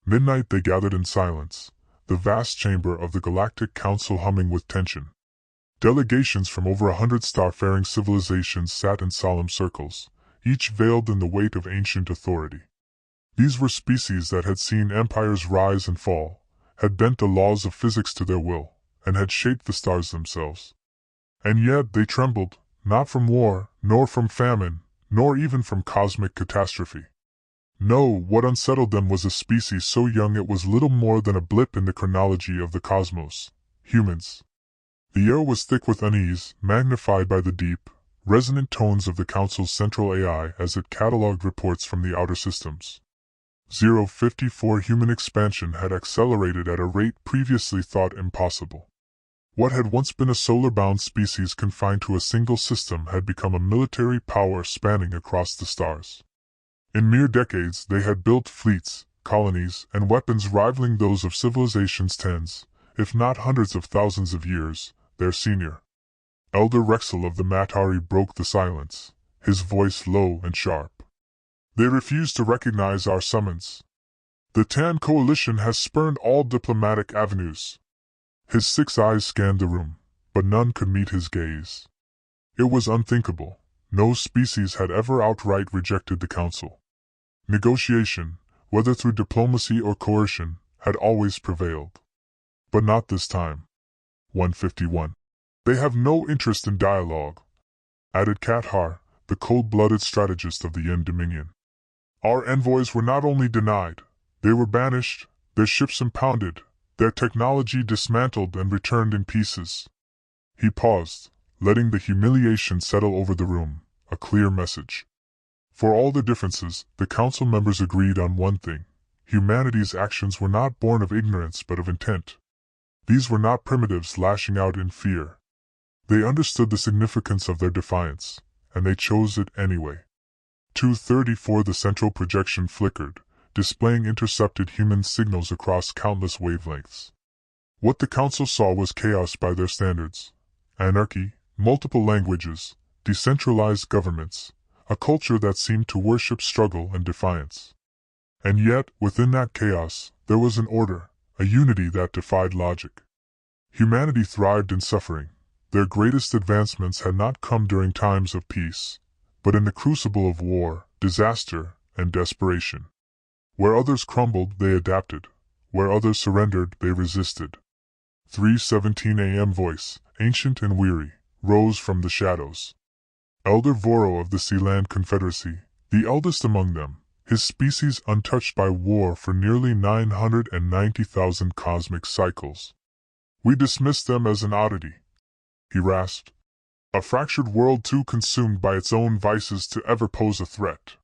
Midnight they gathered in silence, the vast chamber of the Galactic Council humming with tension. Delegations from over 100 starfaring civilizations sat in solemn circles, each veiled in the weight of ancient authority. These were species that had seen empires rise and fall, had bent the laws of physics to their will, and had shaped the stars themselves. And yet they trembled, not from war, nor from famine, nor even from cosmic catastrophe. No, what unsettled them was a species so young it was little more than a blip in the chronology of the cosmos: humans. The air was thick with unease, magnified by the deep, resonant tones of the Council's central AI as it catalogued reports from the outer systems. 054 human expansion had accelerated at a rate previously thought impossible. What had once been a solar-bound species confined to a single system had become a military power spanning across the stars. In mere decades they had built fleets, colonies, and weapons rivaling those of civilizations tens, if not hundreds of thousands of years, their senior. Elder Rexel of the Matari broke the silence, his voice low and sharp. They refuse to recognize our summons. The Tan Coalition has spurned all diplomatic avenues. His 6 eyes scanned the room, but none could meet his gaze. It was unthinkable. No species had ever outright rejected the Council. Negotiation, whether through diplomacy or coercion, had always prevailed. But not this time. 151. They have no interest in dialogue, added Kathar, the cold-blooded strategist of the Yen Dominion. Our envoys were not only denied, they were banished, their ships impounded, their technology dismantled and returned in pieces. He paused, letting the humiliation settle over the room, a clear message. For all the differences, the Council members agreed on one thing: humanity's actions were not born of ignorance but of intent. These were not primitives lashing out in fear. They understood the significance of their defiance, and they chose it anyway. 234 The central projection flickered, displaying intercepted human signals across countless wavelengths. What the Council saw was chaos by their standards: anarchy, multiple languages, decentralized governments, a culture that seemed to worship struggle and defiance. And yet, within that chaos, there was an order, a unity that defied logic. Humanity thrived in suffering. Their greatest advancements had not come during times of peace, but in the crucible of war, disaster, and desperation. Where others crumbled, they adapted. Where others surrendered, they resisted. 3:17 a.m. voice, ancient and weary, rose from the shadows. Elder Voro of the Sealand Confederacy, the eldest among them, his species untouched by war for nearly 990,000 cosmic cycles. We dismissed them as an oddity, he rasped. A fractured world too consumed by its own vices to ever pose a threat.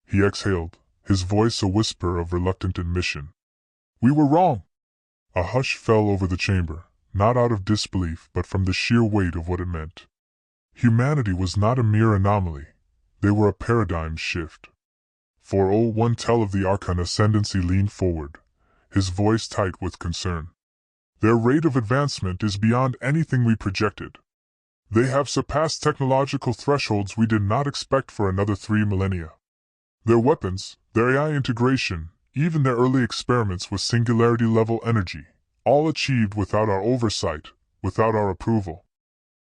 He exhaled, his voice a whisper of reluctant admission. We were wrong. A hush fell over the chamber, not out of disbelief but from the sheer weight of what it meant. Humanity was not a mere anomaly. They were a paradigm shift. 401 Tell of the Archon Ascendancy leaned forward, his voice tight with concern. Their rate of advancement is beyond anything we projected. They have surpassed technological thresholds we did not expect for another 3 millennia. Their weapons, their AI integration, even their early experiments with singularity-level energy, all achieved without our oversight, without our approval.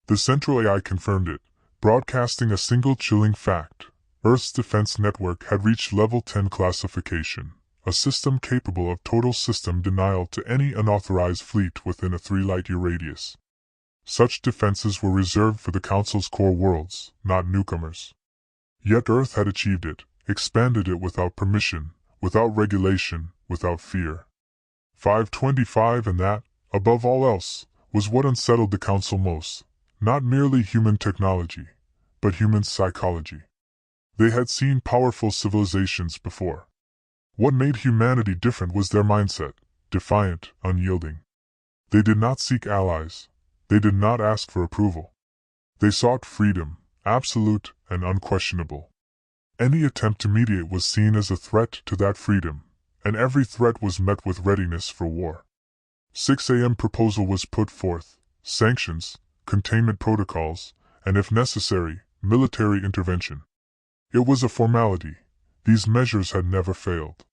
The central AI confirmed it, broadcasting a single chilling fact: Earth's defense network had reached Level 10 classification, a system capable of total system denial to any unauthorized fleet within a 3-light-year radius. Such defenses were reserved for the Council's core worlds, not newcomers. Yet Earth had achieved it, expanded it without permission, without regulation, without fear. 525 And that, above all else, was what unsettled the Council most. Not merely human technology, but human psychology. They had seen powerful civilizations before. What made humanity different was their mindset, defiant, unyielding. They did not seek allies. They did not ask for approval. They sought freedom, absolute and unquestionable. Any attempt to mediate was seen as a threat to that freedom, and every threat was met with readiness for war. 6 a.m. proposal was put forth: sanctions, containment protocols, and if necessary, military intervention. It was a formality. These measures had never failed.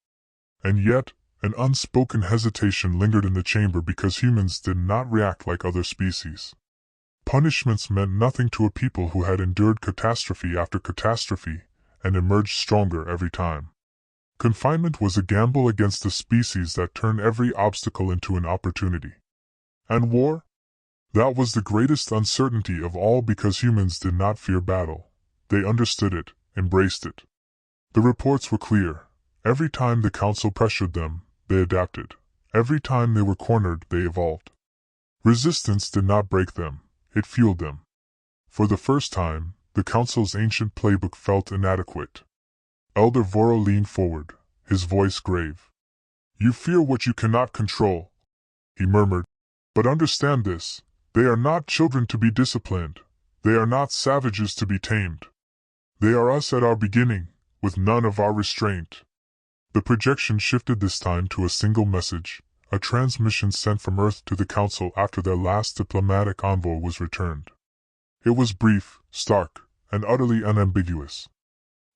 And yet, An unspoken hesitation lingered in the chamber because humans did not react like other species. Punishments meant nothing to a people who had endured catastrophe after catastrophe and emerged stronger every time. Confinement was a gamble against a species that turned every obstacle into an opportunity. And war? That was the greatest uncertainty of all because humans did not fear battle. They understood it, embraced it. The reports were clear. Every time the Council pressured them, they adapted. Every time they were cornered, they evolved. Resistance did not break them, it fueled them. For the first time, the Council's ancient playbook felt inadequate. Elder Voro leaned forward, his voice grave. "You fear what you cannot control," he murmured. "But understand this, they are not children to be disciplined. They are not savages to be tamed. They are us at our beginning, with none of our restraint." The projection shifted this time to a single message, a transmission sent from Earth to the Council after their last diplomatic envoy was returned. It was brief, stark, and utterly unambiguous.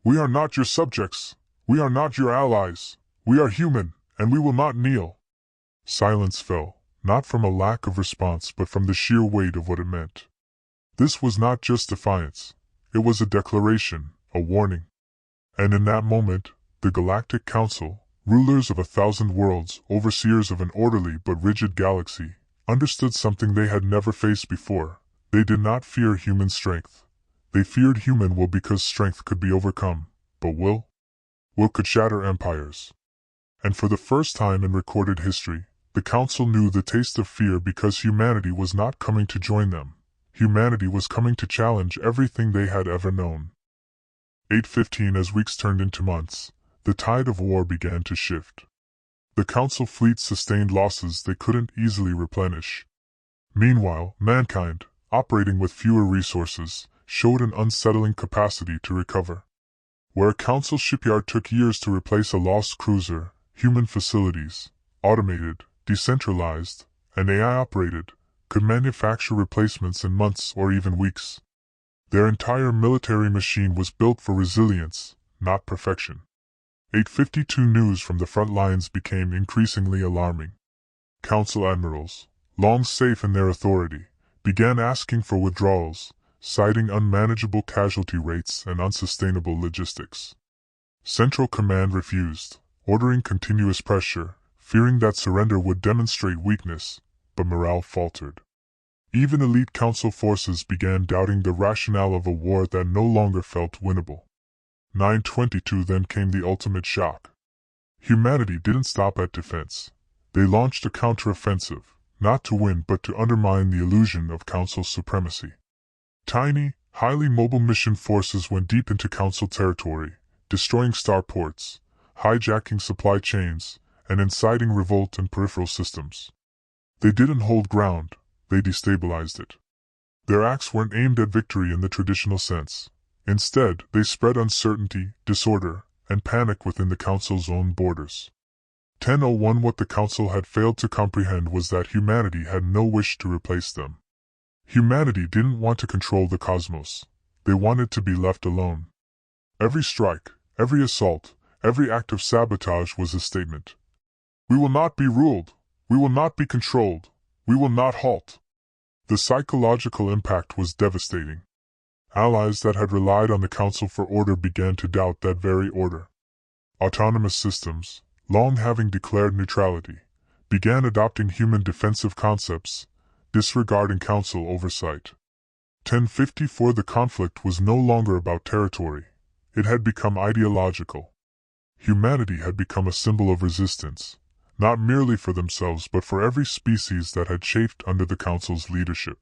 "We are not your subjects. We are not your allies. We are human, and we will not kneel." Silence fell, not from a lack of response but from the sheer weight of what it meant. This was not just defiance. It was a declaration, a warning. And in that moment, the Galactic Council, rulers of 1,000 worlds, overseers of an orderly but rigid galaxy, understood something they had never faced before. They did not fear human strength. They feared human will because strength could be overcome, but will could shatter empires. And for the first time in recorded history, the Council knew the taste of fear because humanity was not coming to join them. Humanity was coming to challenge everything they had ever known. 8:15 As weeks turned into months, the tide of war began to shift. The Council fleet sustained losses they couldn't easily replenish. Meanwhile, mankind, operating with fewer resources, showed an unsettling capacity to recover. Where a Council shipyard took years to replace a lost cruiser, human facilities, automated, decentralized, and AI-operated, could manufacture replacements in months or even weeks. Their entire military machine was built for resilience, not perfection. 8:52 News from the front lines became increasingly alarming. Council admirals, long safe in their authority, began asking for withdrawals, citing unmanageable casualty rates and unsustainable logistics. Central Command refused, ordering continuous pressure, fearing that surrender would demonstrate weakness, but morale faltered. Even elite Council forces began doubting the rationale of a war that no longer felt winnable. 9:22 Then came the ultimate shock. Humanity didn't stop at defense. They launched a counteroffensive, not to win but to undermine the illusion of Council supremacy. Tiny, highly mobile mission forces went deep into Council territory, destroying starports, hijacking supply chains, and inciting revolt in peripheral systems. They didn't hold ground, they destabilized it. Their acts weren't aimed at victory in the traditional sense. Instead, they spread uncertainty, disorder, and panic within the Council's own borders. 10:01 What the Council had failed to comprehend was that humanity had no wish to replace them. Humanity didn't want to control the cosmos. They wanted to be left alone. Every strike, every assault, every act of sabotage was a statement. We will not be ruled. We will not be controlled. We will not halt. The psychological impact was devastating. Allies that had relied on the Council for order began to doubt that very order. Autonomous systems, long having declared neutrality, began adopting human defensive concepts, disregarding Council oversight. 10:54 The conflict was no longer about territory. It had become ideological. Humanity had become a symbol of resistance, not merely for themselves but for every species that had chafed under the Council's leadership.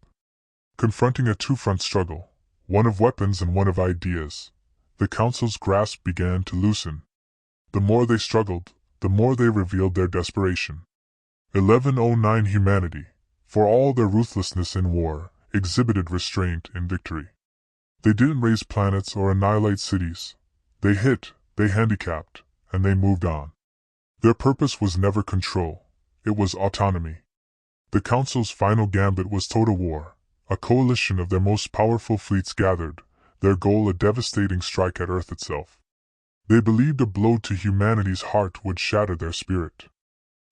Confronting a two-front struggle, one of weapons and one of ideas, the Council's grasp began to loosen. The more they struggled, the more they revealed their desperation. 11:09 Humanity, for all their ruthlessness in war, exhibited restraint in victory. They didn't raise planets or annihilate cities. They hit, they handicapped, and they moved on. Their purpose was never control. It was autonomy. The Council's final gambit was total war. A coalition of their most powerful fleets gathered, their goal a devastating strike at Earth itself. They believed a blow to humanity's heart would shatter their spirit.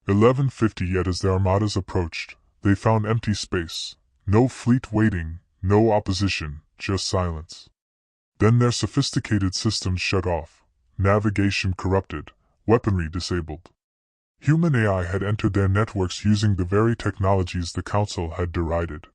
11:50 yet as their armadas approached, they found empty space. No fleet waiting, no opposition, just silence. Then their sophisticated systems shut off, navigation corrupted, weaponry disabled. Human AI had entered their networks using the very technologies the Council had derided.